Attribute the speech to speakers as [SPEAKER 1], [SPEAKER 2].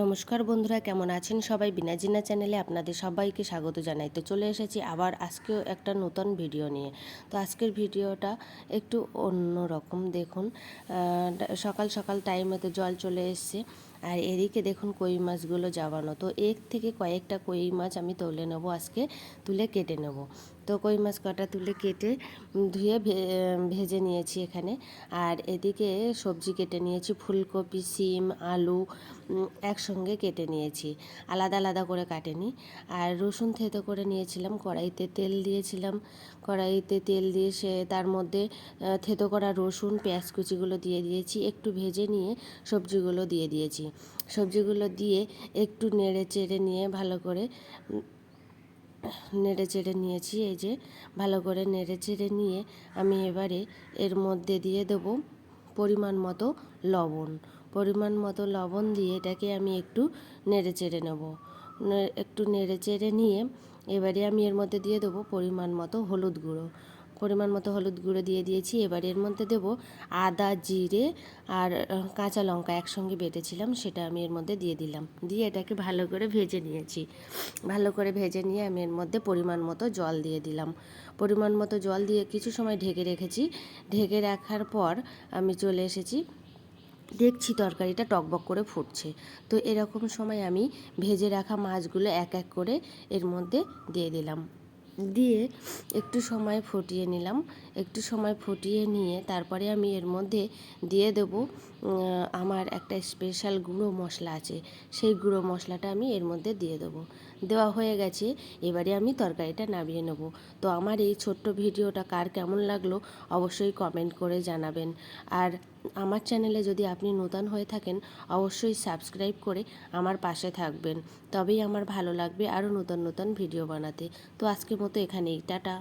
[SPEAKER 1] নমস্কার বন্ধুরা, কেমন আছেন সবাই? বিনাজিনা চ্যানেলে আপনাদের সবাইকে স্বাগত জানাই। তো চলে এসেছি আবার আজকেও একটা নতুন ভিডিও নিয়ে। তো আজকের ভিডিওটা একটু অন্য রকম। দেখুন, সকাল সকাল টাইমে তো জল চলে এসছে, আর এদিকে দেখুন কই মাছগুলো জাবানো। তো এর থেকে কয়েকটা কই মাছ আমি তুলে নেব, আজকে তুলে কেটে নেব। তো কই মাছ কটা তুলে কেটে ধুয়ে ভেজে নিয়েছি এখানে। আর এদিকে সবজি কেটে নিয়েছি, ফুলকপি, সিম, আলু একসঙ্গে কেটে নিয়েছি, আলাদা আলাদা করে কাটেনি। আর রসুন থেতো করে নিয়েছিলাম, কড়াইতে তেল দিয়েছিলাম। কড়াইতে তেল দিয়ে তার মধ্যে থেতো করা রসুন, পেঁয়াজ কুচিগুলো দিয়ে দিয়েছি, একটু ভেজে নিয়ে সবজিগুলো দিয়ে দিয়েছি। সবজিগুলো দিয়ে একটু নেড়ে চেড়ে নিয়ে ভালো করে নেড়ে চেড়ে নিয়েছি। এই যে ভালো করে নেড়ে চেড়ে নিয়ে আমি এবারে এর মধ্যে দিয়ে দেবো পরিমাণ মতো লবণ। পরিমাণ মতো লবণ দিয়ে এটাকে আমি একটু নেড়ে চেড়ে নেব। একটু নেড়ে চেড়ে নিয়ে এবারে আমি এর মধ্যে দিয়ে দেবো পরিমাণ মতো হলুদ গুঁড়ো। পরিমাণ মতো হলুদ গুঁড়ো দিয়ে দিয়েছি। এবার এর মধ্যে দেব আদা, জিরে আর কাঁচা লঙ্কা একসঙ্গে বেটেছিলাম, সেটা আমি এর মধ্যে দিয়ে দিলাম। দিয়ে এটাকে ভালো করে ভেজে নিয়েছি। ভালো করে ভেজে নিয়ে আমি এর মধ্যে পরিমাণ মতো জল দিয়ে দিলাম। পরিমাণ মতো জল দিয়ে কিছু সময় ঢেকে রেখেছি। ঢেকে রাখার পর আমি চলে এসেছি, দেখছি তরকারিটা টকবক করে ফুটছে। তো এরকম সময় আমি ভেজে রাখা মাছগুলো এক এক করে এর মধ্যে দিয়ে দিলাম। দিয়ে একটু সময় ফুটিয়ে নিলাম। একটু সময় ফুটিয়ে নিয়ে তারপরে আমি এর মধ্যে দিয়ে দেব আমার একটা স্পেশাল গুঁড়ো মশলা আছে, সেই গুঁড়ো মশলাটা আমি এর মধ্যে দিয়ে দেবো। দেওয়া হয়ে গেছে, এবারে আমি তরকারিটা নামিয়ে নেব। তো আমার এই ছোট্ট ভিডিওটা কার কেমন লাগলো অবশ্যই কমেন্ট করে জানাবেন। আর আমার চ্যানেলে যদি আপনি নতুন হয়ে থাকেন অবশ্যই সাবস্ক্রাইব করে আমার পাশে থাকবেন, তবেই আমার ভালো লাগবে আরও নতুন নতুন ভিডিও বানাতে। তো আজকের মতো এখানেই, টাটা।